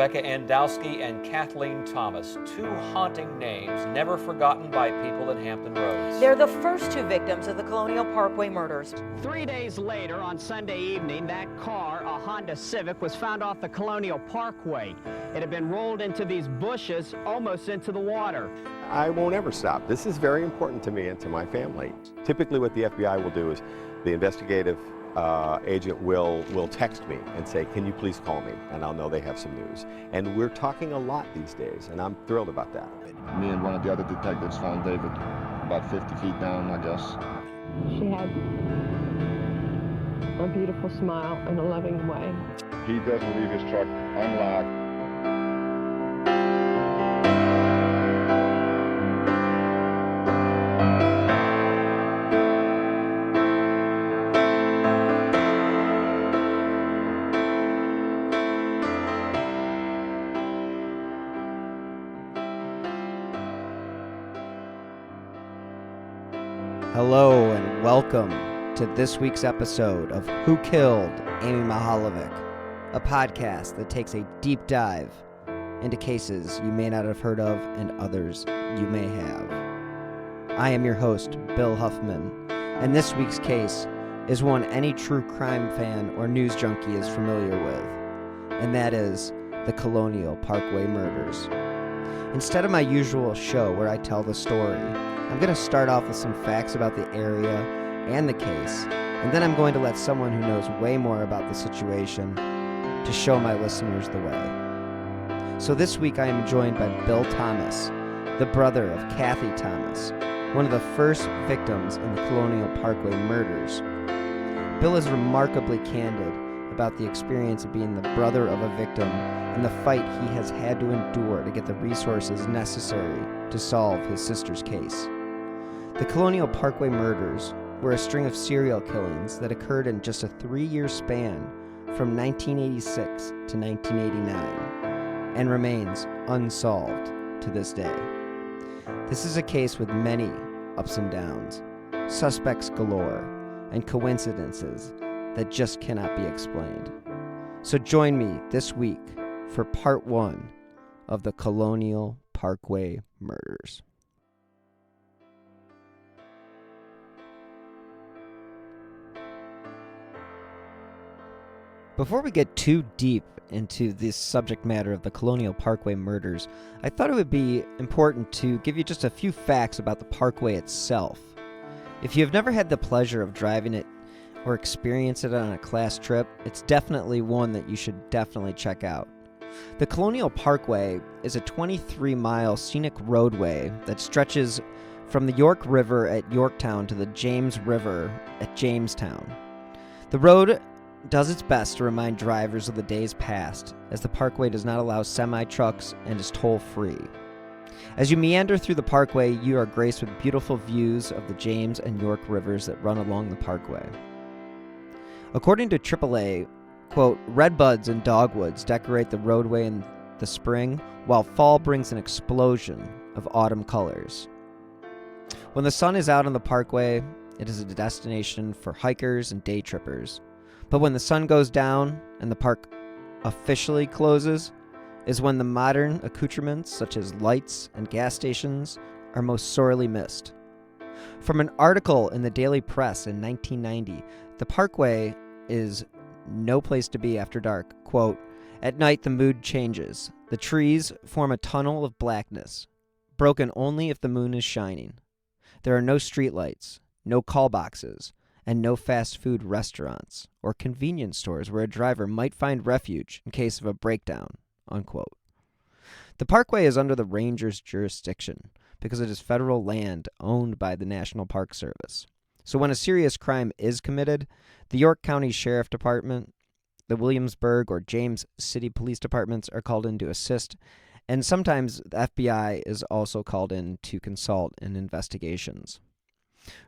Rebecca Andowski and Kathleen Thomas, two haunting names never forgotten by people in Hampton Roads. They're the first two victims of the Colonial Parkway murders. 3 days later, on Sunday evening, that car, a Honda Civic, was found off the Colonial Parkway. It had been rolled into these bushes, almost into the water. I won't ever stop. This is very important to me and to my family. Typically what the FBI will do is the investigative agent will text me and say, can you please call me? And I'll know they have some news. And we're talking a lot these days, and I'm thrilled about that. Me and one of the other detectives found David about 50 feet down, I guess. She had a beautiful smile and a loving way. He doesn't leave his truck unlocked. Hello and welcome to this week's episode of Who Killed Amy Mahalovic, a podcast that takes a deep dive into cases you may not have heard of and others you may have. I am your host, Bill Huffman, and this week's case is one any true crime fan or news junkie is familiar with, and that is the Colonial Parkway murders. Instead of my usual show where I tell the story, I'm going to start off with some facts about the area and the case, and then I'm going to let someone who knows way more about the situation to show my listeners the way. So this week I am joined by Bill Thomas, the brother of Cathy Thomas, one of the first victims in the Colonial Parkway murders. Bill is remarkably candid about the experience of being the brother of a victim and the fight he has had to endure to get the resources necessary to solve his sister's case. The Colonial Parkway murders were a string of serial killings that occurred in just a 3-year span from 1986 to 1989 and remains unsolved to this day. This is a case with many ups and downs, suspects galore, and coincidences that just cannot be explained. So join me this week for part 1 of the Colonial Parkway murders. Before we get too deep into this subject matter of the Colonial Parkway murders, I thought it would be important to give you just a few facts about the parkway itself. If you have never had the pleasure of driving it or experience it on a class trip, it's definitely one that you should definitely check out. The Colonial Parkway is a 23-mile scenic roadway that stretches from the York River at Yorktown to the James River at Jamestown. The road does its best to remind drivers of the days past, as the parkway does not allow semi-trucks and is toll-free. As you meander through the parkway, you are graced with beautiful views of the James and York rivers that run along the parkway. According to AAA, quote, redbuds and dogwoods decorate the roadway in the spring, while fall brings an explosion of autumn colors. When the sun is out on the parkway, it is a destination for hikers and day trippers. But when the sun goes down and the park officially closes is when the modern accoutrements such as lights and gas stations are most sorely missed. From an article in the Daily Press in 1990, the parkway is no place to be after dark. Quote, at night the mood changes. The trees form a tunnel of blackness, broken only if the moon is shining. There are no streetlights, no call boxes, and no fast food restaurants or convenience stores where a driver might find refuge in case of a breakdown, unquote. The parkway is under the Rangers' jurisdiction because it is federal land owned by the National Park Service. So when a serious crime is committed, the York County Sheriff Department, the Williamsburg or James City Police Departments are called in to assist, and sometimes the FBI is also called in to consult in investigations.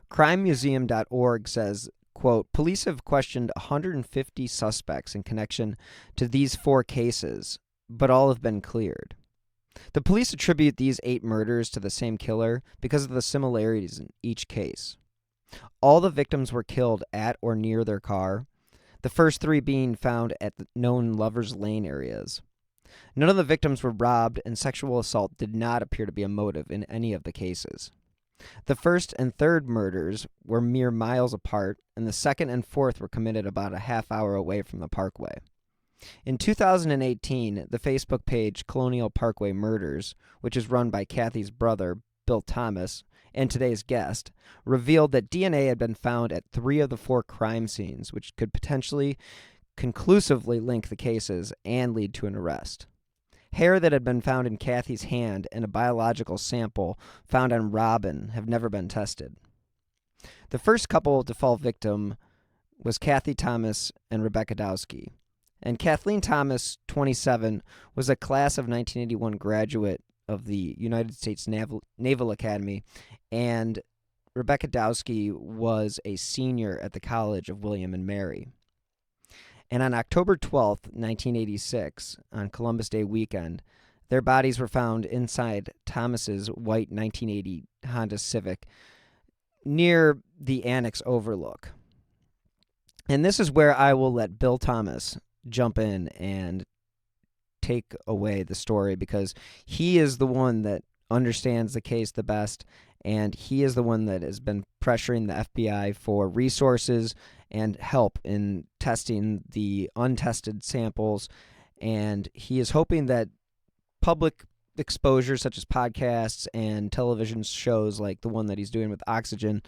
CrimeMuseum.org says, quote, police have questioned 150 suspects in connection to these 4 cases, but all have been cleared. The police attribute these 8 murders to the same killer because of the similarities in each case. All the victims were killed at or near their car, the first 3 being found at the known Lover's Lane areas. None of the victims were robbed, and sexual assault did not appear to be a motive in any of the cases. The first and third murders were mere miles apart, and the second and fourth were committed about a half hour away from the Parkway. In 2018, the Facebook page Colonial Parkway Murders, which is run by Cathy's brother, Bill Thomas, and today's guest, revealed that DNA had been found at 3 of the 4 crime scenes, which could potentially conclusively link the cases and lead to an arrest. Hair that had been found in Cathy's hand and a biological sample found on Robin have never been tested. The first couple to fall victim was Cathy Thomas and Rebecca Dowski. And Kathleen Thomas, 27, was a class of 1981 graduate of the United States Naval Academy, and Rebecca Dowski was a senior at the College of William and Mary. And on October 12th, 1986, on Columbus Day weekend, their bodies were found inside Thomas's white 1980 Honda Civic near the Annex Overlook. And this is where I will let Bill Thomas jump in and take away the story, because he is the one that understands the case the best, and he is the one that has been pressuring the FBI for resources and help in testing the untested samples, and he is hoping that public exposure such as podcasts and television shows like the one that he's doing with Oxygen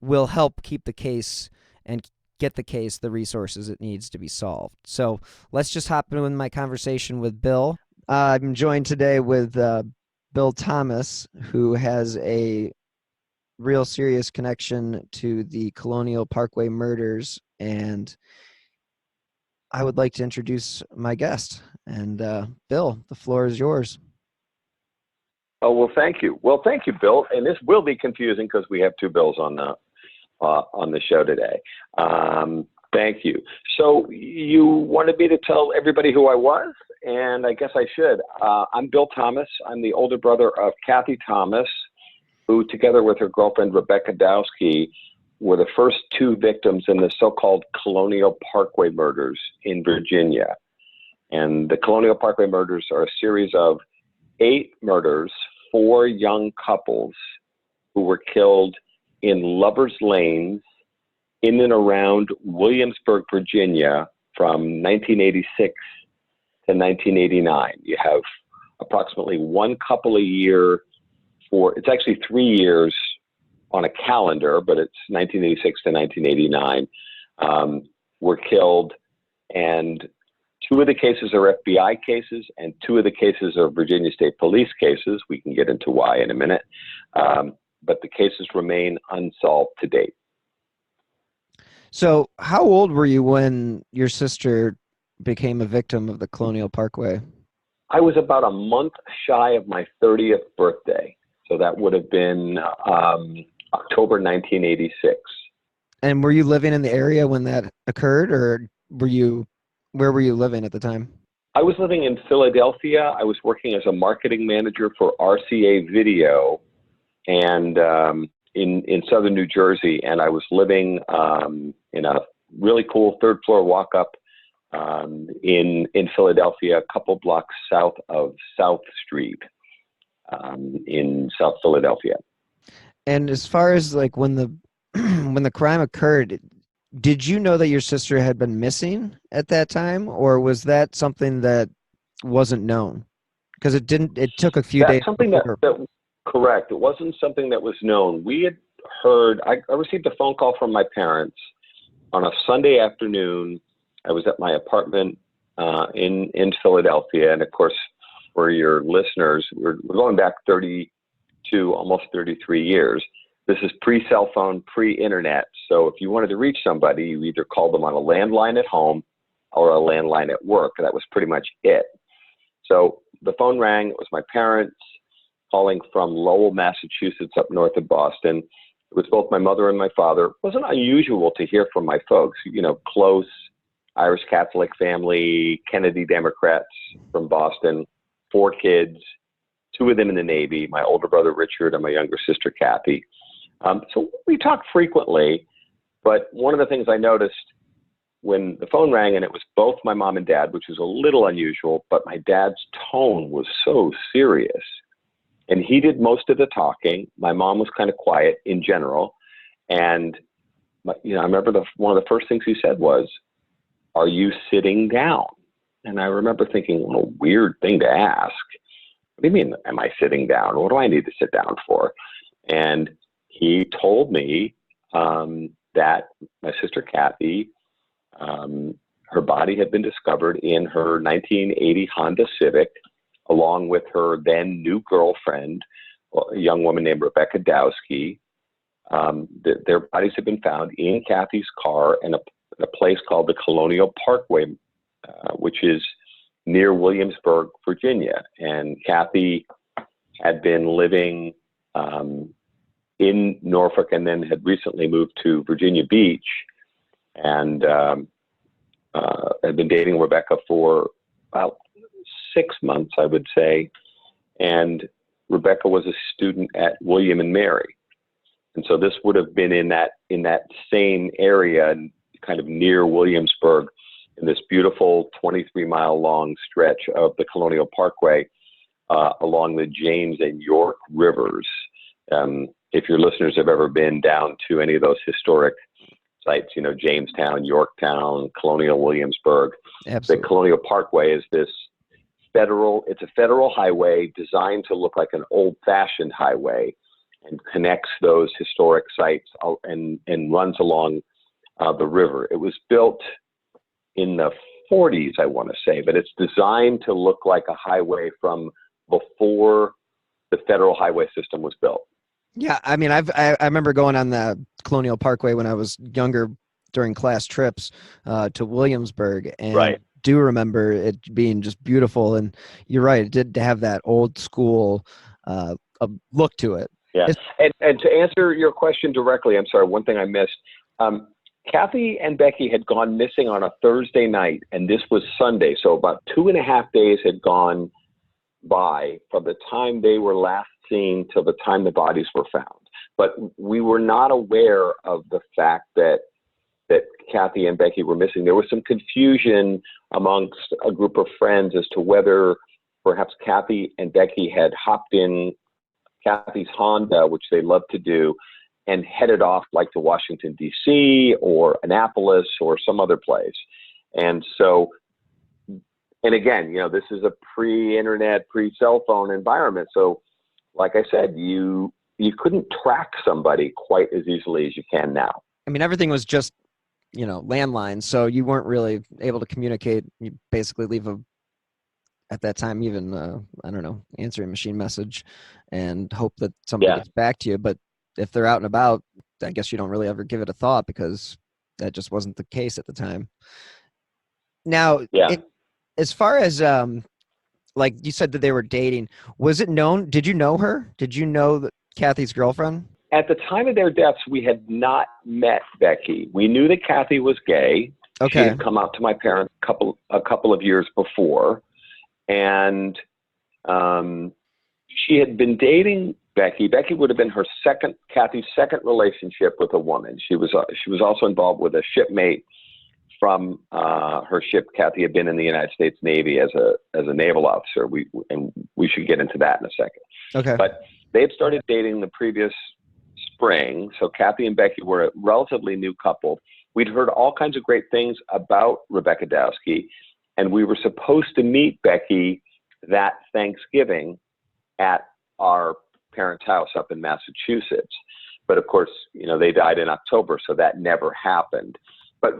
will help keep the case and get the case the resources it needs to be solved. So let's just hop in with my conversation with Bill. I'm joined today with Bill Thomas, who has a real serious connection to the Colonial Parkway murders, and I would like to introduce my guest. And Bill, the floor is yours. Oh, well, thank you. Well, thank you, Bill. And this will be confusing because we have 2 Bills on the show today. Thank you. So you wanted me to tell everybody who I was, and I guess I should. I'm Bill Thomas. I'm the older brother of Cathy Thomas, who, together with her girlfriend Rebecca Dowski, were the first 2 victims in the so-called Colonial Parkway murders in Virginia. And the Colonial Parkway murders are a series of 8 murders, 4 young couples who were killed in lovers' lanes in and around Williamsburg, Virginia from 1986 to 1989. You have approximately 1 couple a year it's actually 3 years on a calendar, but it's 1986 to 1989, were killed. And 2 of the cases are FBI cases, and 2 of the cases are Virginia State Police cases. We can get into why in a minute. But the cases remain unsolved to date. So how old were you when your sister became a victim of the Colonial Parkway? I was about a month shy of my 30th birthday. So that would have been October 1986. And were you living in the area when that occurred, or where were you living at the time? I was living in Philadelphia. I was working as a marketing manager for RCA Video, and in southern New Jersey, and I was living in a really cool 3rd floor walk up in Philadelphia, a couple blocks south of South Street in South Philadelphia. And as far as like when the crime occurred, did you know that your sister had been missing at that time, or was that something that wasn't known? Because it took a few days. Something that correct. It wasn't something that was known. We had heard, I received a phone call from my parents on a Sunday afternoon. I was at my apartment in Philadelphia. And of course, for your listeners, we're going back 32, almost 33 years. This is pre-cell phone, pre-internet. So if you wanted to reach somebody, you either called them on a landline at home or a landline at work. That was pretty much it. So the phone rang. It was my parents calling from Lowell, Massachusetts, up north of Boston. It was both my mother and my father. It wasn't unusual to hear from my folks, close Irish Catholic family, Kennedy Democrats from Boston, 4 kids, 2 of them in the Navy, my older brother Richard and my younger sister Cathy. So we talked frequently, but one of the things I noticed when the phone rang and it was both my mom and dad, which was a little unusual, but my dad's tone was so serious. And he did most of the talking. My mom was kind of quiet in general. And, I remember one of the first things he said was, "Are you sitting down?" And I remember thinking, what a weird thing to ask. What do you mean, am I sitting down? What do I need to sit down for? And he told me that my sister Cathy, her body had been discovered in her 1980 Honda Civic, along with her then new girlfriend, a young woman named Rebecca Dowski. Their bodies had been found in Cathy's car in a place called the Colonial Parkway, which is near Williamsburg, Virginia. And Cathy had been living in Norfolk and then had recently moved to Virginia Beach, and had been dating Rebecca for about 6 months, I would say. And Rebecca was a student at William and Mary. And so this would have been in that same area, kind of near Williamsburg, in this beautiful 23-mile long stretch of the Colonial Parkway along the James and York rivers. If your listeners have ever been down to any of those historic sites, Jamestown, Yorktown, Colonial Williamsburg, Absolutely. the Colonial Parkway is this it's a federal highway designed to look like an old-fashioned highway, and connects those historic sites and runs along the river. It was built in the 40s, I want to say, but it's designed to look like a highway from before the federal highway system was built. Yeah, I mean, I remember going on the Colonial Parkway when I was younger during class trips to Williamsburg, and Right. do remember it being just beautiful. And you're right, it did have that old school look to it. Yeah, and to answer your question directly, I'm sorry, one thing I missed. Cathy and Becky had gone missing on a Thursday night, and this was Sunday, so about 2.5 days had gone by from the time they were last seen till the time the bodies were found. But we were not aware of the fact that Cathy and Becky were missing. There was some confusion amongst a group of friends as to whether perhaps Cathy and Becky had hopped in Cathy's Honda, which they loved to do, and headed off like to Washington, D.C. or Annapolis or some other place. And so, and again, this is a pre-internet, pre-cell phone environment. So like I said, you couldn't track somebody quite as easily as you can now. I mean, everything was just, landlines, so you weren't really able to communicate. You basically leave at that time, even, answering machine message and hope that somebody gets back to you. But if they're out and about, I guess you don't really ever give it a thought because that just wasn't the case at the time. Now, as far as, like you said that they were dating, was it known? Did you know her? Did you know Cathy's girlfriend? At the time of their deaths, we had not met Becky. We knew that Cathy was gay. Okay. She had come out to my parents a couple of years before, and she had been dating Becky. Becky would have been Cathy's second relationship with a woman. She was also involved with a shipmate from her ship. Cathy had been in the United States Navy as a naval officer. We should get into that in a second. Okay. But they had started dating the previous spring, so Cathy and Becky were a relatively new couple. We'd heard all kinds of great things about Rebecca Dowski, and we were supposed to meet Becky that Thanksgiving at our parents' house up in Massachusetts. But of course, they died in October, so that never happened. But,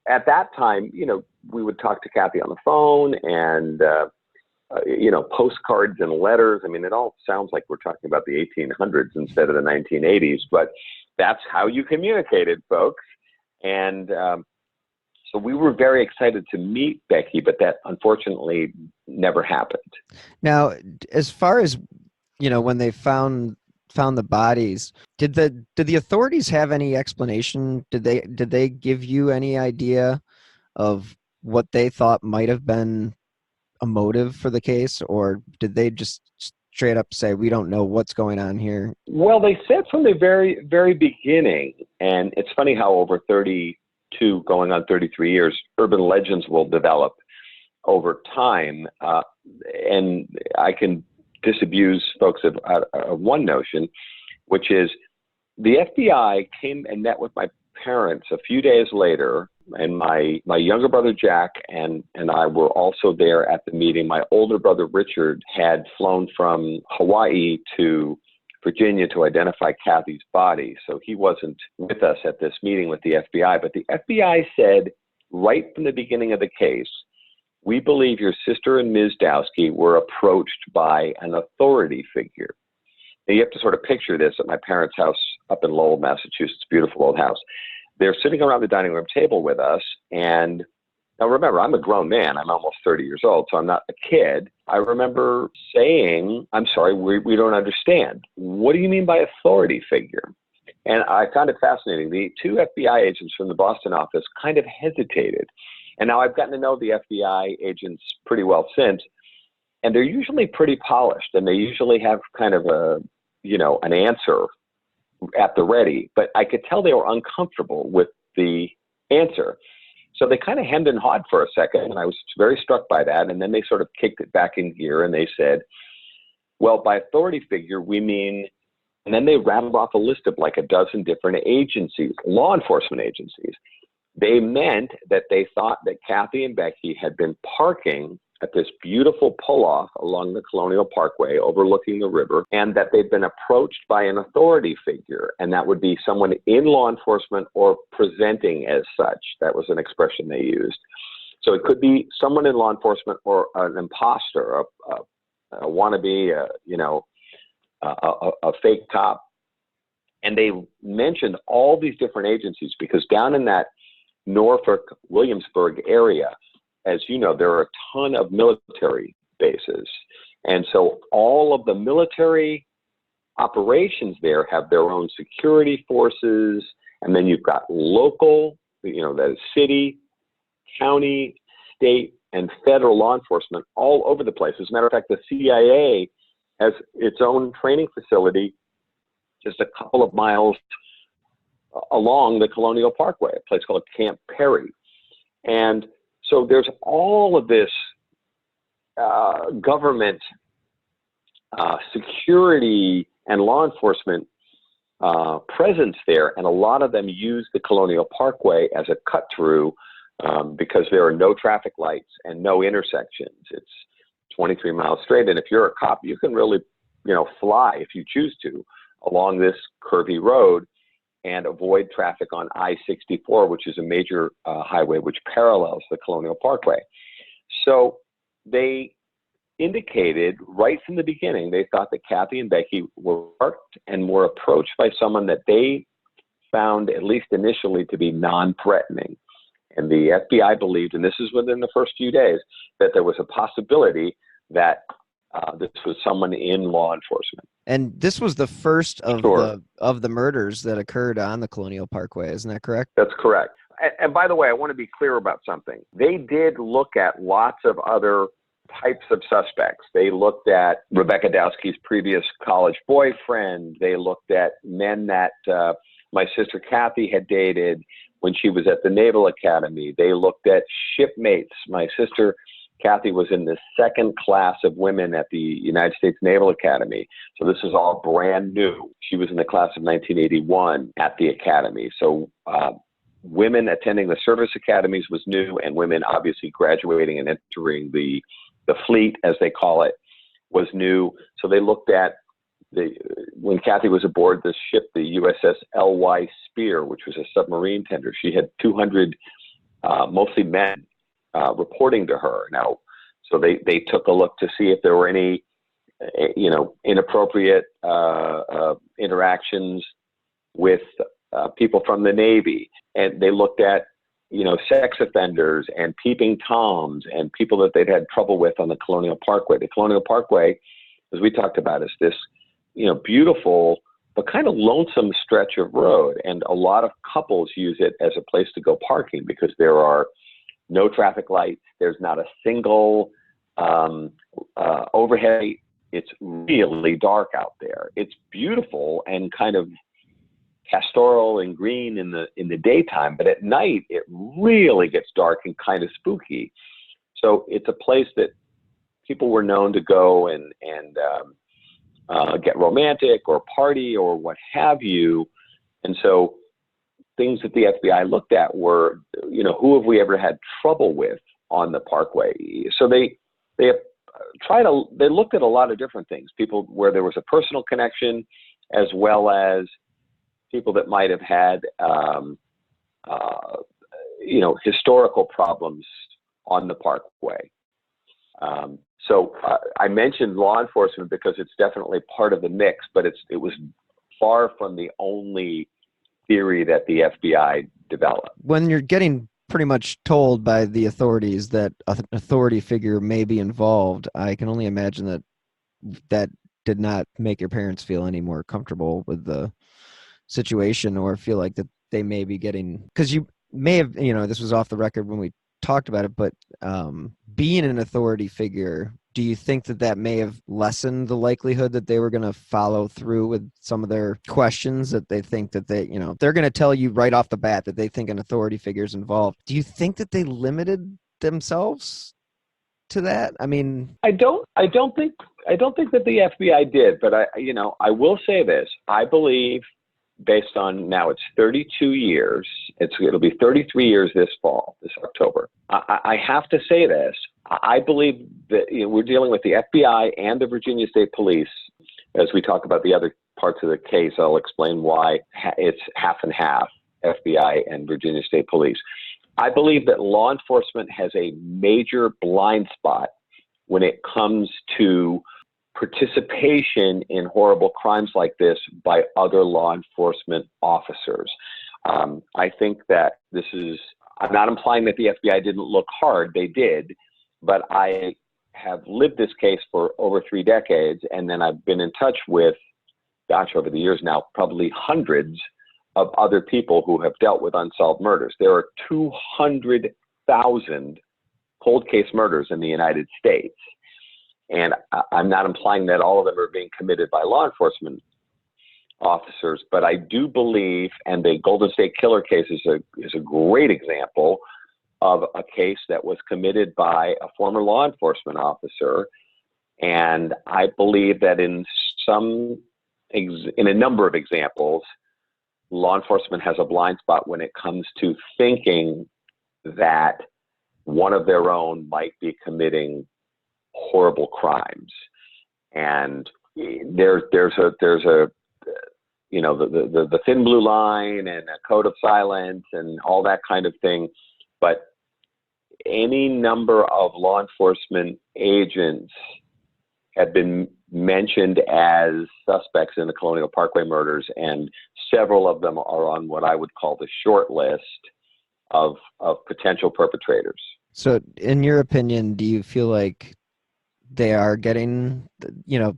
at that time, we would talk to Cathy on the phone and, postcards and letters. I mean, it all sounds like we're talking about the 1800s instead of the 1980s, but that's how you communicated, folks. And so we were very excited to meet Becky, but that unfortunately never happened. Now, as far as, when they found the bodies, did the authorities have any explanation? Did they give you any idea of what they thought might have been a motive for the case, or did they just straight up say, we don't know what's going on here? Well, they said from the very, very beginning, and it's funny how over 30 32 going on 33 years, urban legends will develop over time. And I can disabuse folks of one notion, which is the FBI came and met with my parents a few days later, and my younger brother Jack and I were also there at the meeting. My older brother Richard had flown from Hawaii to Virginia to identify Cathy's body, so he wasn't with us at this meeting with the FBI. But the FBI said right from the beginning of the case, we believe your sister and Ms. Dowski were approached by an authority figure. Now, you have to sort of picture this at my parents' house up in Lowell, Massachusetts, beautiful old house. They're sitting around the dining room table with us, and now remember, I'm a grown man. I'm almost 30 years old, so I'm not a kid. I remember saying, I'm sorry, we don't understand. What do you mean by authority figure? And I found it fascinating. The two FBI agents from the Boston office kind of hesitated. And now I've gotten to know the FBI agents pretty well since, and they're usually pretty polished, and they usually have kind of an answer at the ready. But I could tell they were uncomfortable with the answer. So they kind of hemmed and hawed for a second, and I was very struck by that. And then they sort of kicked it back in gear, and they said, well, by authority figure, we mean, and then they rattled off a list of like a dozen different agencies, law enforcement agencies. They meant that they thought that Cathy and Becky had been parking at this beautiful pull-off along the Colonial Parkway overlooking the river, and that they'd been approached by an authority figure, and that would be someone in law enforcement or presenting as such. That was an expression they used. So it could be someone in law enforcement or an imposter, a wannabe, a fake cop. And they mentioned all these different agencies because down in that Norfolk, Williamsburg area, as you know, there are a ton of military bases. And so all of the military operations there have their own security forces. And then you've got local, that is city, county, state, and federal law enforcement all over the place. As a matter of fact, the CIA has its own training facility just a couple of miles along the Colonial Parkway, a place called Camp Perry. And so there's all of this government security and law enforcement presence there, and a lot of them use the Colonial Parkway as a cut-through because there are no traffic lights and no intersections. It's 23 miles straight, and if you're a cop, you can really, fly if you choose to along this curvy road and avoid traffic on I-64, which is a major highway which parallels the Colonial Parkway. So they indicated right from the beginning, they thought that Cathy and Becky were marked and were approached by someone that they found, at least initially, to be non-threatening. And the FBI believed, and this is within the first few days, that there was a possibility that this was someone in law enforcement. And this was the first of Sure. the murders that occurred on the Colonial Parkway, isn't that correct? That's correct. And by the way, I want to be clear about something. They did look at lots of other types of suspects. They looked at Rebecca Dowski's previous college boyfriend. They looked at men that my sister Cathy had dated when she was at the Naval Academy. They looked at shipmates. My sister Cathy was in the second class of women at the United States Naval Academy. So this is all brand new. She was in the class of 1981 at the Academy. So women attending the service academies was new, and women obviously graduating and entering the fleet, as they call it, was new. So they looked at when Cathy was aboard the ship, the USS L.Y. Spear, which was a submarine tender. She had 200, mostly men, reporting to her. Now, so they took a look to see if there were any, inappropriate interactions with people from the Navy, and they looked at, sex offenders and peeping toms and people that they'd had trouble with on the Colonial Parkway. The Colonial Parkway, as we talked about, is this, beautiful but kind of lonesome stretch of road, and a lot of couples use it as a place to go parking because there are no traffic lights. There's not a single overhead. It's really dark out there. It's beautiful and kind of pastoral and green in the daytime, but at night it really gets dark and kind of spooky. So it's a place that people were known to go and get romantic or party or what have you. And so things that the FBI looked at were, who have we ever had trouble with on the Parkway? So they looked at a lot of different things, people where there was a personal connection, as well as people that might have had, historical problems on the Parkway. So I mentioned law enforcement because it's definitely part of the mix, but it was far from the only theory that the FBI developed. When you're getting pretty much told by the authorities that an authority figure may be involved, I can only imagine that did not make your parents feel any more comfortable with the situation, or feel like that they may be getting, because you may have, this was off the record when we talked about it, but being an authority figure, do you think that may have lessened the likelihood that they were going to follow through with some of their questions, that they think that they're going to tell you right off the bat that they think an authority figure is involved? Do you think that they limited themselves to that? I mean, I don't think that the FBI did, but I will say this. I believe, based on now it's 32 years, it'll be 33 years this fall, this October. I have to say this. I believe that we're dealing with the FBI and the Virginia State Police. As we talk about the other parts of the case, I'll explain why it's half and half, FBI and Virginia State Police. I believe that law enforcement has a major blind spot when it comes to participation in horrible crimes like this by other law enforcement officers. I think that I'm not implying that the FBI didn't look hard, they did, but I have lived this case for over 3 decades, and then I've been in touch with, over the years now, probably hundreds of other people who have dealt with unsolved murders. There are 200,000 cold case murders in the United States. And I'm not implying that all of them are being committed by law enforcement officers, but I do believe, and the Golden State Killer case is a great example of a case that was committed by a former law enforcement officer. And I believe that in a number of examples, law enforcement has a blind spot when it comes to thinking that one of their own might be committing horrible crimes. And there's a the thin blue line and a code of silence and all that kind of thing. But any number of law enforcement agents have been mentioned as suspects in the Colonial Parkway murders, and several of them are on what I would call the short list of potential perpetrators. So in your opinion, do you feel like they are getting, I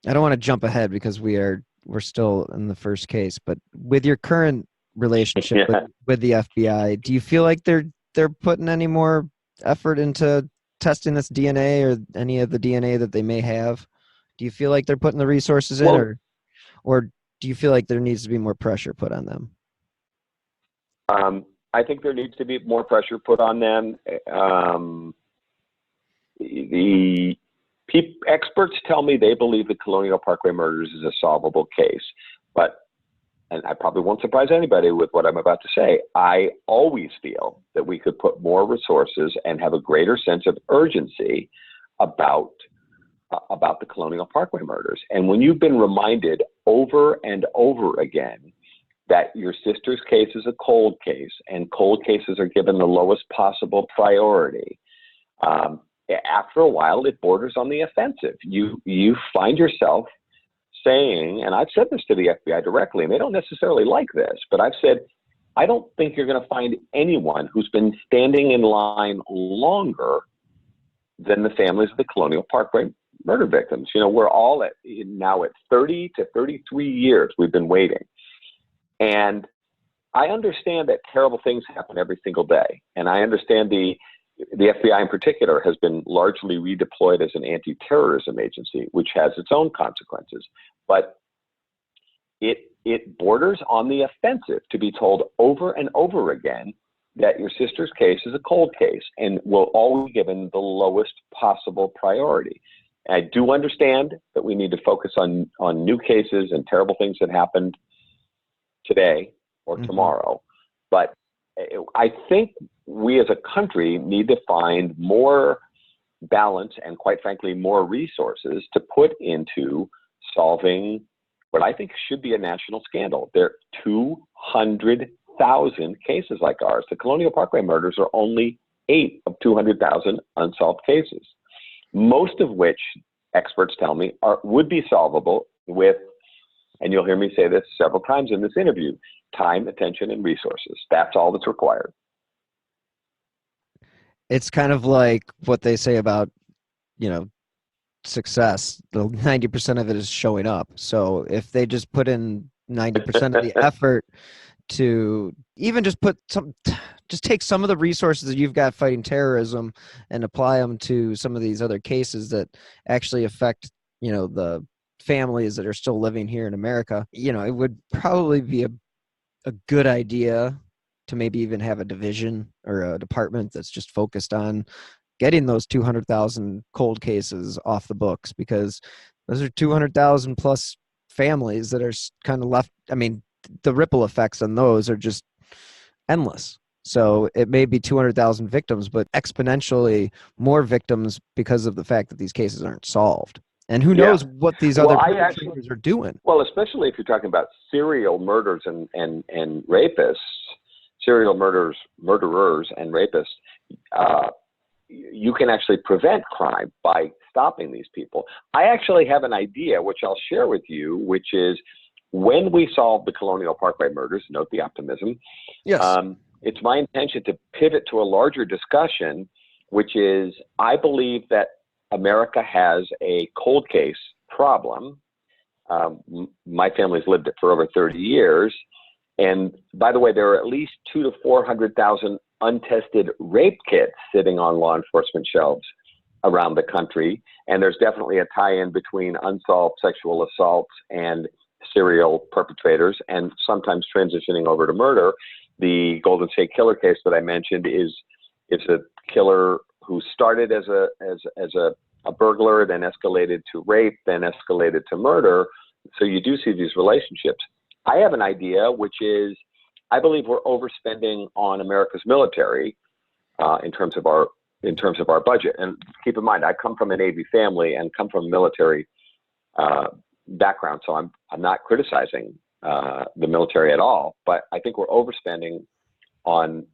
don't want to jump ahead because we're still in the first case, but with your current relationship with the FBI, do you feel like they're putting any more effort into testing this DNA or any of the DNA that they may have? Do you feel like they're putting the resources in, or do you feel like there needs to be more pressure put on them? I think there needs to be more pressure put on them. The experts tell me they believe the Colonial Parkway murders is a solvable case, and I probably won't surprise anybody with what I'm about to say, I always feel that we could put more resources and have a greater sense of urgency about the Colonial Parkway murders. And when you've been reminded over and over again that your sister's case is a cold case and cold cases are given the lowest possible priority, after a while, it borders on the offensive. You find yourself saying, and I've said this to the FBI directly, and they don't necessarily like this, but I've said, I don't think you're going to find anyone who's been standing in line longer than the families of the Colonial Parkway murder victims. We're all now at 30 to 33 years we've been waiting. And I understand that terrible things happen every single day. And I understand the FBI in particular has been largely redeployed as an anti-terrorism agency, which has its own consequences. But it borders on the offensive to be told over and over again that your sister's case is a cold case and will always be given the lowest possible priority. And I do understand that we need to focus on new cases and terrible things that happened today or tomorrow. But I think we as a country need to find more balance and, quite frankly, more resources to put into solving what I think should be a national scandal. There are 200,000 cases like ours. The Colonial Parkway murders are only 8 of 200,000 unsolved cases, most of which experts tell me would be solvable with, and you'll hear me say this several times in this interview, time, attention, and resources. That's all that's required. It's kind of like what they say about, success. The 90% of it is showing up. So if they just put in 90% of the effort to even just take some of the resources that you've got fighting terrorism and apply them to some of these other cases that actually affect, the families that are still living here in America, it would probably be a good idea to maybe even have a division or a department that's just focused on getting those 200,000 cold cases off the books, because those are 200,000 plus families that are kind of left. I mean, the ripple effects on those are just endless. So it may be 200,000 victims, but exponentially more victims because of the fact that these cases aren't solved. And who knows what these other perpetrators are doing. Well, especially if you're talking about serial murders and rapists, serial murderers and rapists, you can actually prevent crime by stopping these people. I actually have an idea, which I'll share with you, which is when we solve the Colonial Parkway murders, note the optimism. Yes. It's my intention to pivot to a larger discussion, which is I believe that America has a cold case problem. My family's lived it for over 30 years. And by the way, there are at least 200,000 to 400,000 untested rape kits sitting on law enforcement shelves around the country. And there's definitely a tie-in between unsolved sexual assaults and serial perpetrators, and sometimes transitioning over to murder. The Golden State Killer case that I mentioned is a killer who started as a burglar, then escalated to rape, then escalated to murder. So you do see these relationships. I have an idea, which is I believe we're overspending on America's military in terms of our budget. And keep in mind, I come from a Navy family and come from a military background, so I'm not criticizing the military at all. But I think we're overspending on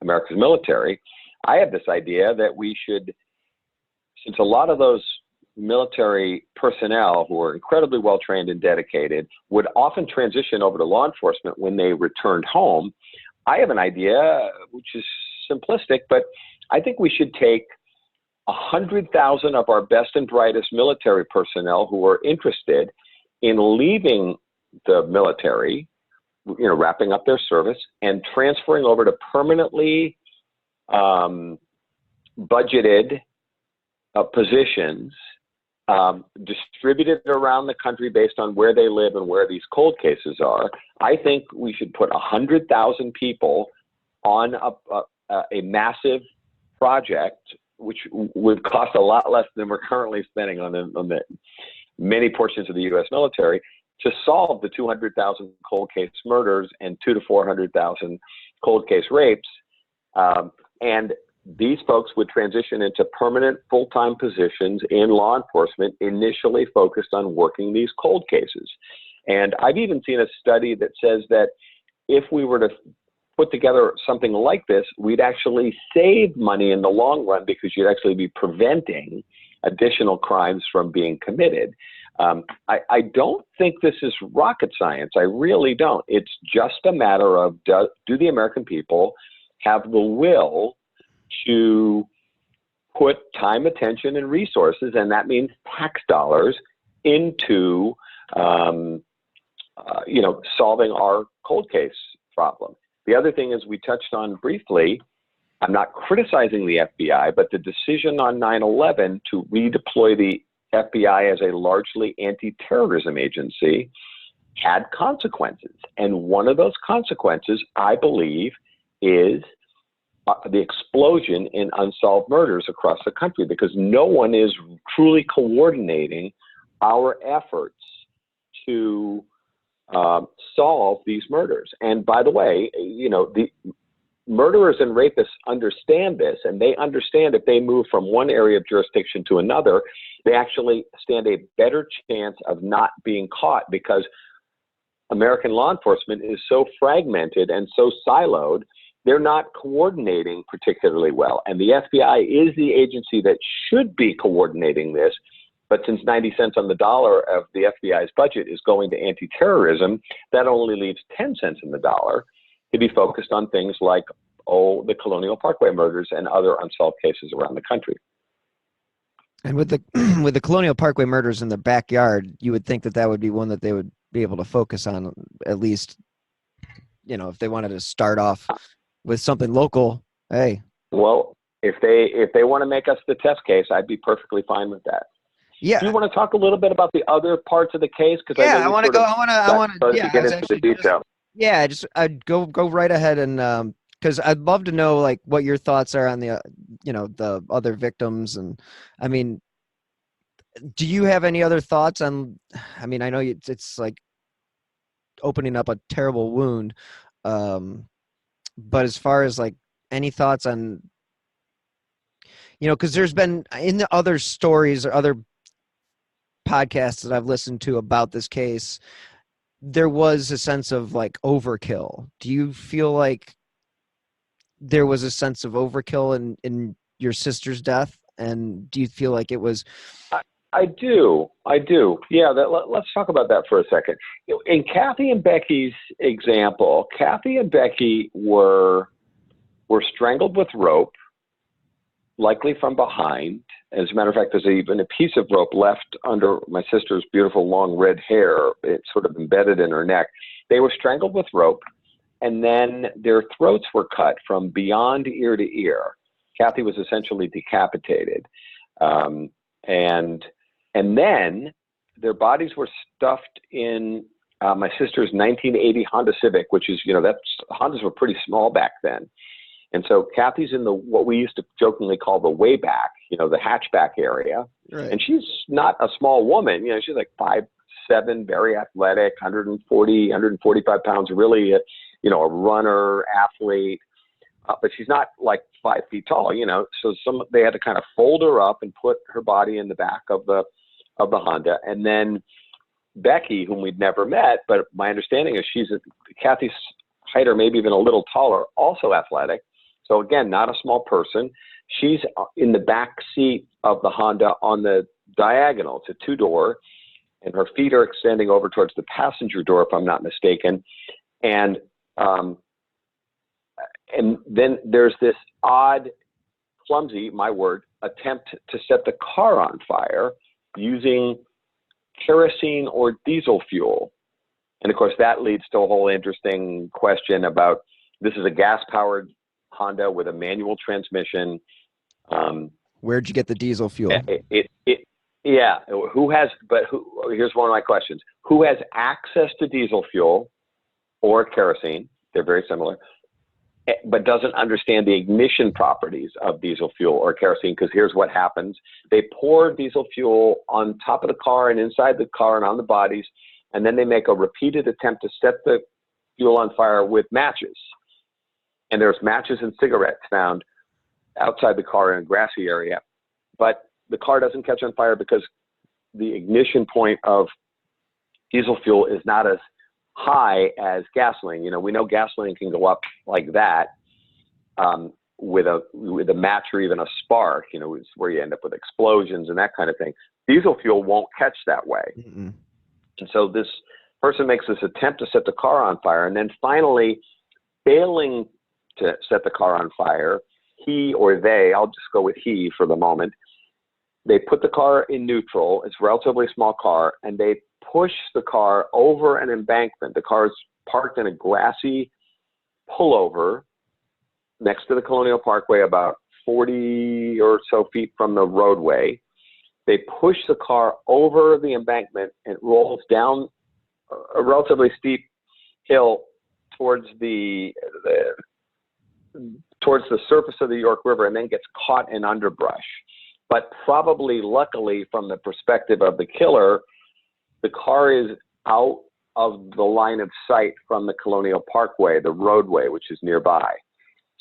America's military. I have this idea that we should, since a lot of those military personnel who are incredibly well trained and dedicated would often transition over to law enforcement when they returned home, I have an idea which is simplistic, but I think we should take 100,000 of our best and brightest military personnel who are interested in leaving the military, wrapping up their service and transferring over to permanently budgeted positions, distributed around the country based on where they live and where these cold cases are. I think we should put 100,000 people on a massive project, which would cost a lot less than we're currently spending on the many portions of the U.S. military, to solve the 200,000 cold case murders and 200,000 to 400,000 cold case rapes. And these folks would transition into permanent full-time positions in law enforcement, initially focused on working these cold cases. And I've even seen a study that says that if we were to put together something like this, we'd actually save money in the long run, because you'd actually be preventing additional crimes from being committed. I don't think this is rocket science. I really don't. It's just a matter of, do the American people have the will to put time, attention, and resources, and that means tax dollars, into solving our cold case problem. The other thing is, we touched on briefly, I'm not criticizing the FBI, but the decision on 9/11 to redeploy the FBI as a largely anti-terrorism agency had consequences. And one of those consequences, I believe, is the explosion in unsolved murders across the country, because no one is truly coordinating our efforts to solve these murders. And by the way, the murderers and rapists understand this, and they understand if they move from one area of jurisdiction to another, they actually stand a better chance of not being caught, because American law enforcement is so fragmented and so siloed, they're not coordinating particularly well. And the FBI is the agency that should be coordinating this. But since 90 cents on the dollar of the FBI's budget is going to anti-terrorism, that only leaves 10 cents in the dollar to be focused on things like, the Colonial Parkway murders and other unsolved cases around the country. And with the with the Colonial Parkway murders in their backyard, you would think that that would be one that they would be able to focus on, at least, if they wanted to start off with something local. Hey. Well, if they want to make us the test case, I'd be perfectly fine with that. Yeah. Do you want to talk a little bit about the other parts of the case? Because I want to go. I want to get into the detail. I'd go right ahead, and because I'd love to know like what your thoughts are on the the other victims, and I mean, do you have any other thoughts on? I mean, I know it's like opening up a terrible wound, but as far as like any thoughts on, because there's been in the other stories or other podcasts that I've listened to about this case, there was a sense of like overkill. Do you feel like there was a sense of overkill in your sister's death? And do you feel like it was? I do. Yeah, let's talk about that for a second. In Cathy and Becky's example, Cathy and Becky were strangled with rope, likely from behind. As a matter of fact, there's even a piece of rope left under my sister's beautiful long red hair. It's sort of embedded in her neck. They were strangled with rope, and then their throats were cut from beyond ear to ear. Cathy was essentially decapitated. And then their bodies were stuffed in my sister's 1980 Honda Civic, which is, Hondas were pretty small back then. And so Cathy's in what we used to jokingly call the way back, the hatchback area. Right. And she's not a small woman. She's like 5'7", very athletic, 145 pounds, really, a runner, athlete. But she's not like 5 feet tall, So they had to kind of fold her up and put her body in the back of the Honda. And then Becky, whom we'd never met, but my understanding is Cathy's height or maybe even a little taller, also athletic. So again, not a small person. She's in the back seat of the Honda on the diagonal. It's a 2-door, and her feet are extending over towards the passenger door, if I'm not mistaken. And then there's this odd, clumsy, my word, attempt to set the car on fire using kerosene or diesel fuel. And of course, that leads to a whole interesting question about, this is a gas-powered Honda with a manual transmission. Where'd you get the diesel fuel? Yeah. Here's one of my questions. Who has access to diesel fuel or kerosene? They're very similar, but doesn't understand the ignition properties of diesel fuel or kerosene, because here's what happens. They pour diesel fuel on top of the car and inside the car and on the bodies, and then they make a repeated attempt to set the fuel on fire with matches. And there's matches and cigarettes found outside the car in a grassy area. But the car doesn't catch on fire because the ignition point of diesel fuel is not as high as gasoline. We know gasoline can go up like that with a match or even a spark, it's where you end up with explosions and that kind of thing. Diesel fuel won't catch that way. Mm-mm. And so this person makes this attempt to set the car on fire, and then finally, failing to set the car on fire, he or they, I'll just go with he for the moment, they put the car in neutral. It's a relatively small car, and they push the car over an embankment. The car is parked in a grassy pullover next to the Colonial Parkway, about 40 or so feet from the roadway. They push the car over the embankment, and it rolls down a relatively steep hill towards the surface of the York River, and then gets caught in underbrush. But probably, luckily, from the perspective of the killer, the car is out of the line of sight from the Colonial Parkway, the roadway, which is nearby.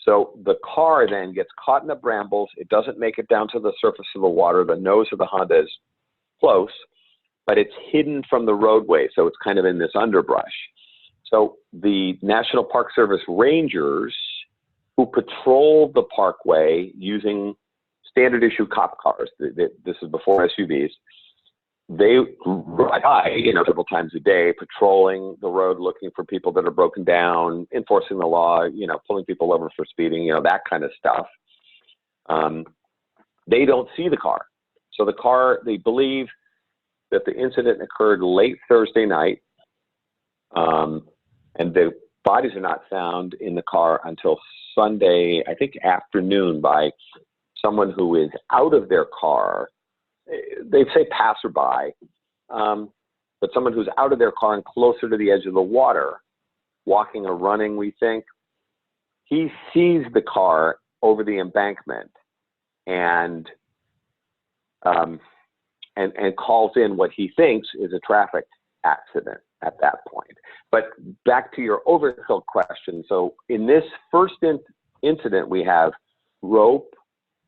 So the car then gets caught in the brambles. It doesn't make it down to the surface of the water. The nose of the Honda is close, but it's hidden from the roadway, so it's kind of in this underbrush. So the National Park Service rangers who patrol the parkway using standard issue cop cars, this is before SUVs, they ride by, several times a day, patrolling the road, looking for people that are broken down, enforcing the law, pulling people over for speeding, that kind of stuff. They don't see the car. So the car, they believe that the incident occurred late Thursday night, and the bodies are not found in the car until Sunday, I think afternoon, by someone who is out of their car. They'd say passerby, but someone who's out of their car and closer to the edge of the water, walking or running, we think. He sees the car over the embankment and calls in what he thinks is a traffic accident at that point. But back to your overkill question. So in this first incident, we have rope,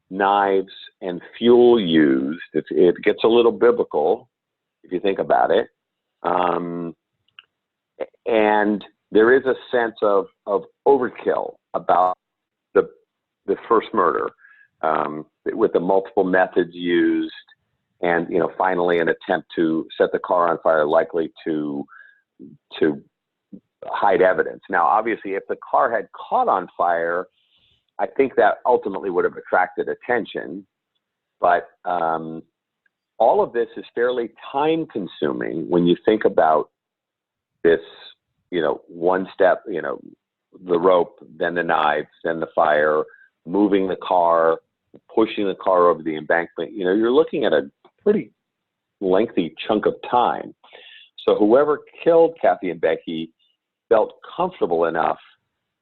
knives, and fuel used. It gets a little biblical if you think about it. And there is a sense of overkill about the first murder, with the multiple methods used, and finally an attempt to set the car on fire, likely to hide evidence. Now, obviously, if the car had caught on fire, I think that ultimately would have attracted attention, but all of this is fairly time-consuming when you think about this, one step, the rope, then the knives, then the fire, moving the car, pushing the car over the embankment. You're looking at a pretty lengthy chunk of time. So whoever killed Cathy and Becky felt comfortable enough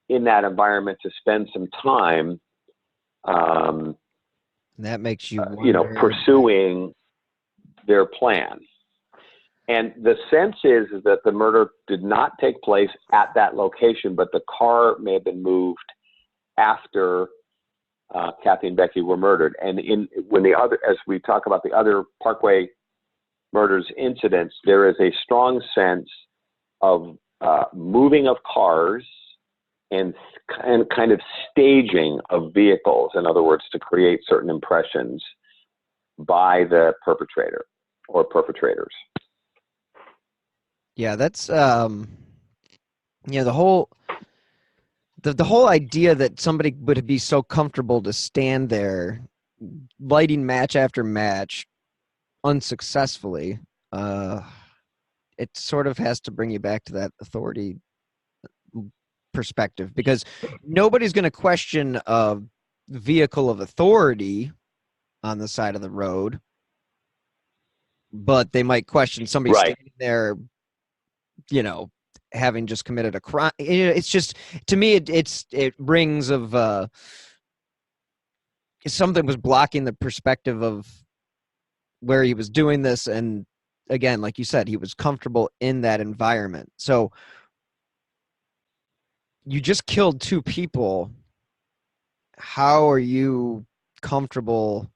in that environment to spend some time, that makes you wonder. Pursuing their plan. And the sense is that the murder did not take place at that location, but the car may have been moved after Cathy and Becky were murdered. And as we talk about the other Parkway murders incidents, there is a strong sense of moving of cars and kind of staging of vehicles, in other words, to create certain impressions by the perpetrator or perpetrators. Yeah, that's the whole idea that somebody would be so comfortable to stand there lighting match after match unsuccessfully. It sort of has to bring you back to that authority perspective, because nobody's going to question a vehicle of authority on the side of the road, but they might question somebody standing there, having just committed a crime. It's just, to me, it rings of something was blocking the perspective of where he was doing this, and again, like you said, he was comfortable in that environment. So you just killed two people. How are you comfortable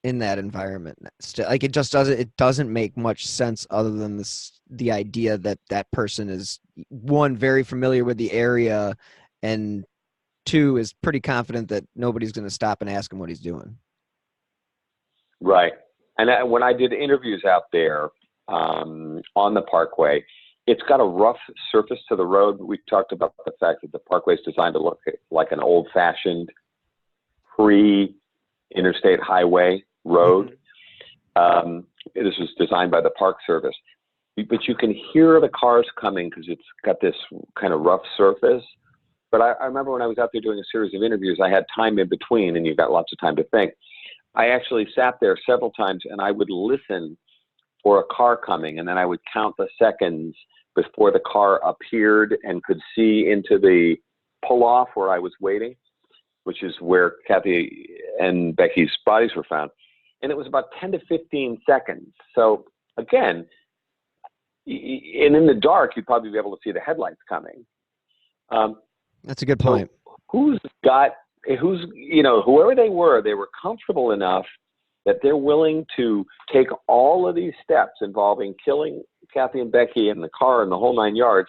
in that environment? Like, it doesn't make much sense, other than the idea that that person is, one, very familiar with the area, and two, is pretty confident that nobody's going to stop and ask him what he's doing. Right. And when I did interviews out there on the Parkway, it's got a rough surface to the road. We talked about the fact that the Parkway is designed to look like an old-fashioned pre-interstate highway road. This was designed by the Park Service. But you can hear the cars coming because it's got this kind of rough surface. But I remember when I was out there doing a series of interviews, I had time in between, and you've got lots of time to think. I actually sat there several times, and I would listen for a car coming, and then I would count the seconds before the car appeared and could see into the pull-off where I was waiting, which is where Cathy and Becky's bodies were found. And it was about 10 to 15 seconds. So again, and in the dark, you'd probably be able to see the headlights coming. That's a good point. So whoever they were comfortable enough that they're willing to take all of these steps involving killing Cathy and Becky in the car and the whole 9 yards,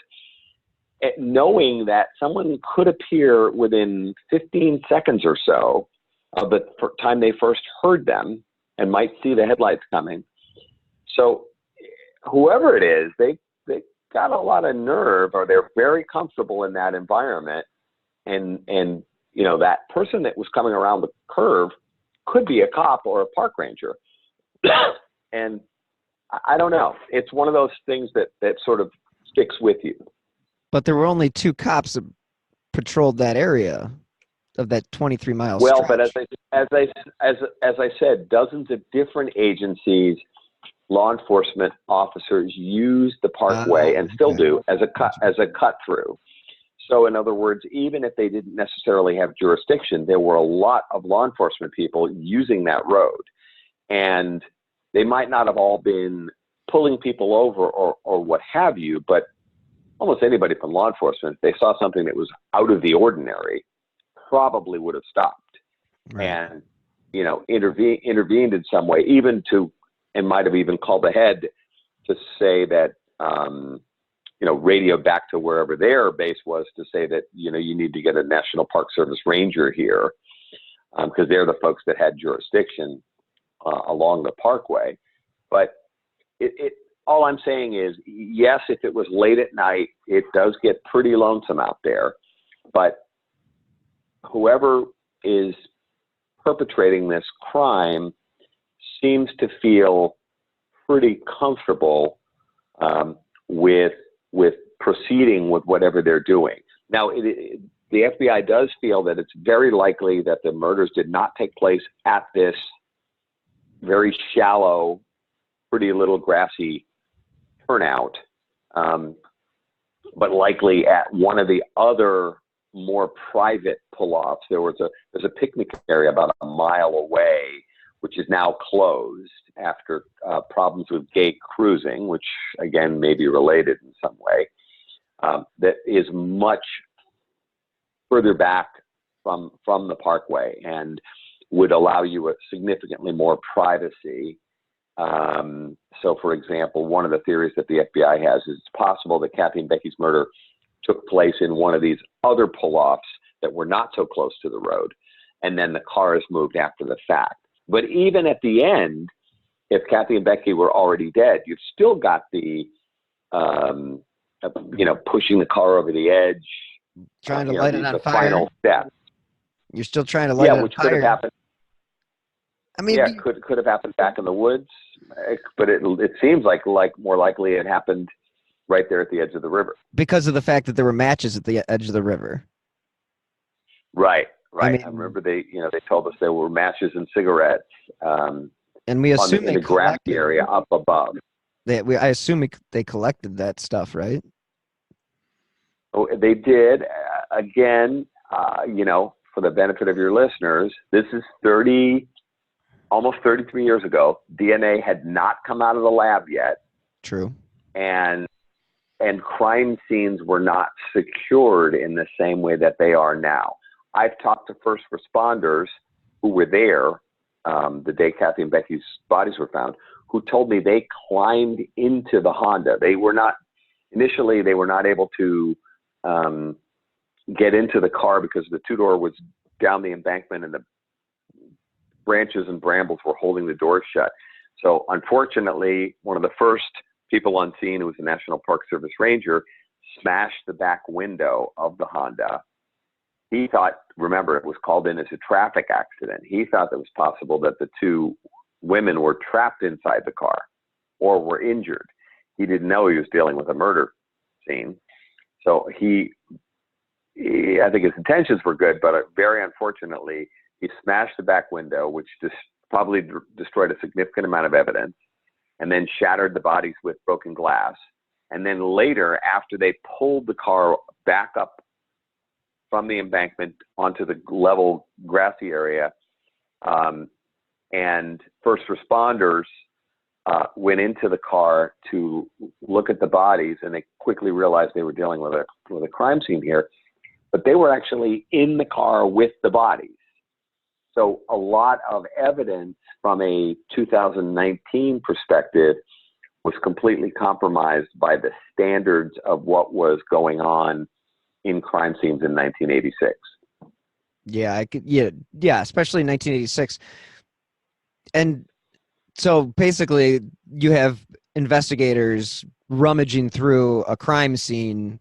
knowing that someone could appear within 15 seconds or so of the time they first heard them and might see the headlights coming. So whoever it is, they got a lot of nerve, or they're very comfortable in that environment. And that person that was coming around the curve could be a cop or a park ranger. And I don't know. It's one of those things that sort of sticks with you. But there were only 2 cops that patrolled that area of that 23-mile Well, stretch. but as I said, dozens of different agencies, law enforcement officers use the Parkway and still do as a cut through. So in other words, even if they didn't necessarily have jurisdiction, there were a lot of law enforcement people using that road. And they might not have all been pulling people over or what have you, but almost anybody from law enforcement, if they saw something that was out of the ordinary, probably would have stopped. Right. And, intervened in some way, and might have even called ahead to say that, radio back to wherever their base was to say that, you need to get a National Park Service ranger here, because they're the folks that had jurisdiction along the Parkway. But all I'm saying is, yes, if it was late at night, it does get pretty lonesome out there. But whoever is perpetrating this crime seems to feel pretty comfortable with proceeding with whatever they're doing. Now, the FBI does feel that it's very likely that the murders did not take place at this very shallow, pretty little grassy turnout, but likely at one of the other more private pull-offs. There's a picnic area about a mile away, which is now closed after problems with gay cruising, which again may be related in some way. That is much further back from the Parkway and would allow you a significantly more privacy. So, for example, one of the theories that the FBI has is it's possible that Cathy and Becky's murder took place in one of these other pull-offs that were not so close to the road, and then the cars moved after the fact. But even at the end, if Cathy and Becky were already dead, you've still got the, pushing the car over the edge, Trying to light it on the fire. final step. You're still trying to light it on which fire. could have happened. I mean, could have happened back in the woods, but it seems like more likely it happened right there at the edge of the river. because of the fact that there were matches at the edge of the river. Right. I mean, I remember they told us there were matches and cigarettes. And we assume in the grassy collected area up above. I assume they collected that stuff, right? Oh, they did. Again, for the benefit of your listeners, this is almost 33 years ago. DNA had not come out of the lab yet. True. And crime scenes were not secured in the same way that they are now. I've talked to first responders who were there the day Cathy and Becky's bodies were found, who told me they climbed into the Honda. Initially they were not able to get into the car because the two-door was down the embankment and the branches and brambles were holding the door shut. So unfortunately, one of the first people on scene, who was a National Park Service ranger, smashed the back window of the Honda. He thought, remember, it was called in as a traffic accident. He thought it was possible that the two women were trapped inside the car or were injured. He didn't know he was dealing with a murder scene. So I think his intentions were good, but very unfortunately, he smashed the back window, which just probably destroyed a significant amount of evidence. and then shattered the bodies with broken glass. And then later, after they pulled the car back up from the embankment onto the level grassy area, and first responders went into the car to look at the bodies, and they quickly realized they were dealing with a crime scene here. But they were actually in the car with the bodies. So a lot of evidence from a 2019 perspective was completely compromised by the standards of what was going on in crime scenes in 1986. Yeah, especially in 1986. And so basically you have investigators rummaging through a crime scene,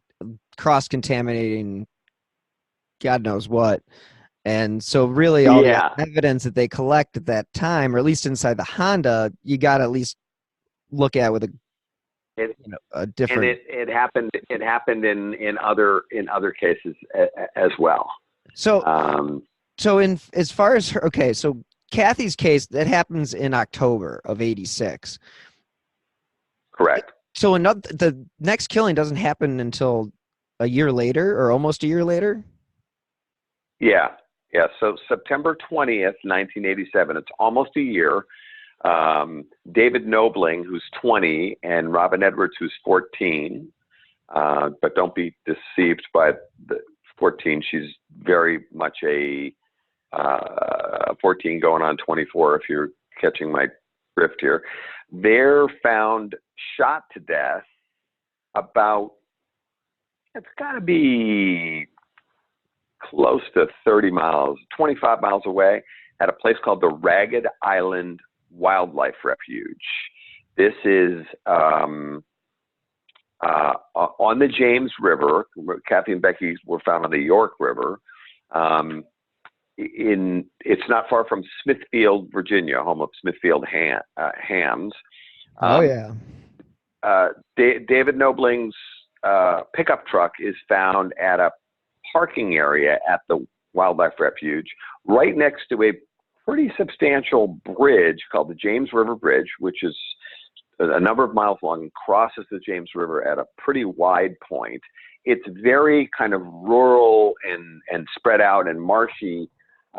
cross-contaminating God knows what. And so really all the evidence that they collect at that time, or at least inside the Honda, you got to at least look at with a different. And it happened in other cases as well. So in as far as her, okay, so Cathy's case, that happens in October of '86. Correct. So the next killing doesn't happen until a year later, or almost a year later. Yeah. So September 20th, 1987. It's almost a year. David Nobling, who's 20, and Robin Edwards, who's 14. But don't be deceived by the 14. She's very much a 14 going on 24, if you're catching my drift here. They're found shot to death about, it's got to be close to 30 miles, 25 miles away, at a place called the Ragged Island Wildlife Refuge. This is on the James River. Cathy and Becky were found on the York River. It's not far from Smithfield, Virginia, home of Smithfield hams. David Nobling's pickup truck is found at a parking area at the wildlife refuge, right next to a pretty substantial bridge called the James River Bridge, which is a number of miles long and crosses the James River at a pretty wide point. It's very kind of rural and spread out and marshy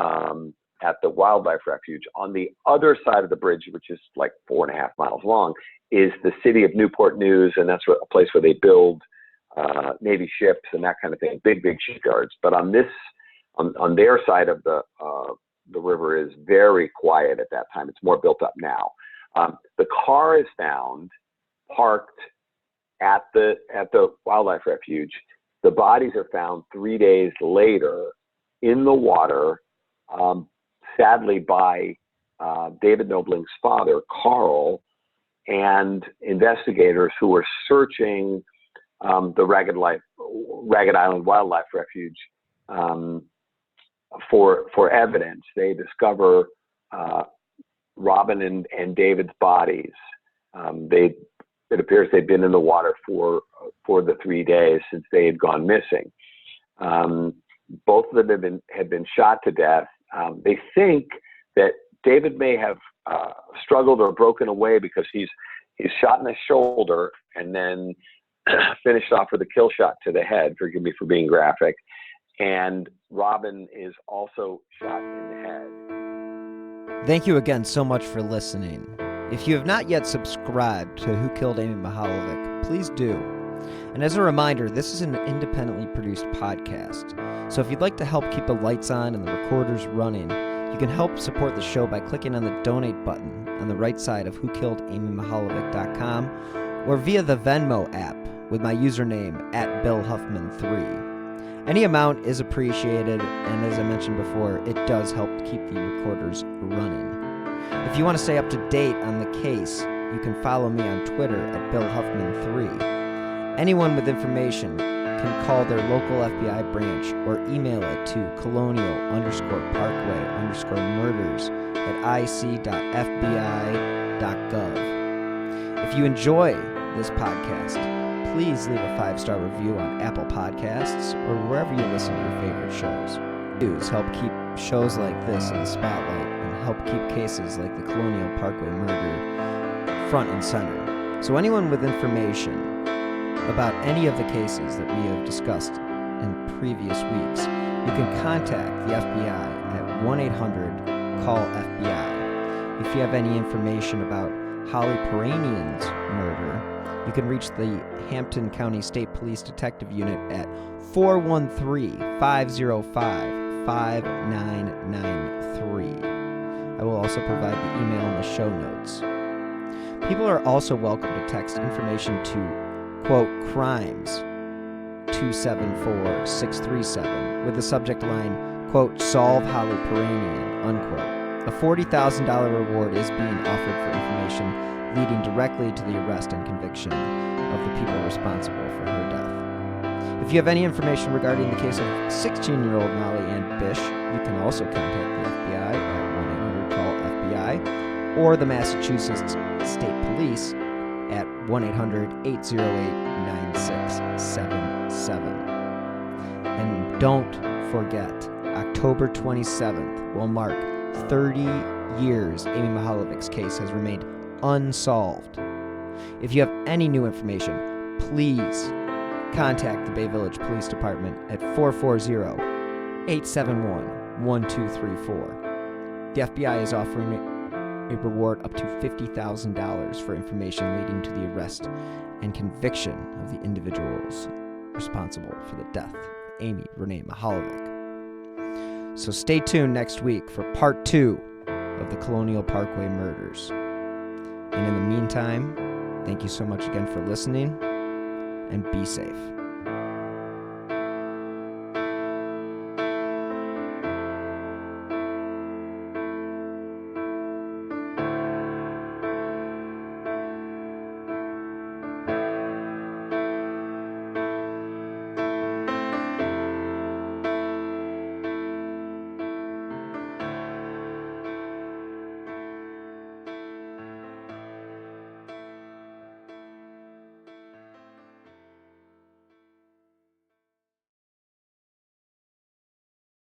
at the wildlife refuge. On the other side of the bridge, which is like 4.5 miles long, is the city of Newport News, and that's a place where they build Navy ships and that kind of thing, big shipyards. But on their side of the river is very quiet at that time. It's more built up now. The car is found parked at the wildlife refuge. The bodies are found 3 days later in the water, sadly by David Nobling's father, Carl, and investigators who were searching the Ragged Island Wildlife Refuge for evidence. They discover Robin and David's bodies. It appears they'd been in the water for the 3 days since they had gone missing. Both of them had been shot to death. They think that David may have struggled or broken away because he's shot in the shoulder and then finished off with a kill shot to the head. Forgive me for being graphic. And Robin is also shot in the head. Thank you again so much for listening. If you have not yet subscribed to Who Killed Amy Mihaljevic, please do. And as a reminder, this is an independently produced podcast. So if you'd like to help keep the lights on and the recorders running, you can help support the show by clicking on the donate button on the right side of whokilledamymihaljevic.com or via the Venmo app with my username @BillHuffman3. Any amount is appreciated, and as I mentioned before, it does help keep the recorders running. If you want to stay up to date on the case, you can follow me on Twitter @BillHuffman3. Anyone with information can call their local FBI branch or email it to colonial_parkway_murders@ic.fbi.gov. If you enjoy this podcast, please leave a 5-star review on Apple Podcasts or wherever you listen to your favorite shows. Reviews help keep shows like this in the spotlight and help keep cases like the Colonial Parkway murder front and center. So anyone with information about any of the cases that we have discussed in previous weeks, you can contact the FBI at 1-800-CALL-FBI. If you have any information about Holly Peranian's murder, you can reach the Hampton County State Police Detective Unit at 413-505-5993. I will also provide the email in the show notes. People are also welcome to text information to, quote, crimes 274-637 with the subject line, quote, solve Holly Peranian, unquote. A $40,000 reward is being offered for information leading directly to the arrest and conviction of the people responsible for her death. If you have any information regarding the case of 16-year-old Molly Ann Bish, you can also contact the FBI at 1-800-CALL-FBI or the Massachusetts State Police at 1-800-808-9677. And don't forget, October 27th will mark 30 years Amy Mihaljevich's case has remained unsolved. If you have any new information, please contact the Bay Village Police Department at 440-871-1234. The FBI is offering a reward up to $50,000 for information leading to the arrest and conviction of the individuals responsible for the death of Amy Renee Mihaljevich. So stay tuned next week for part 2 of the Colonial Parkway murders. And in the meantime, thank you so much again for listening, and be safe.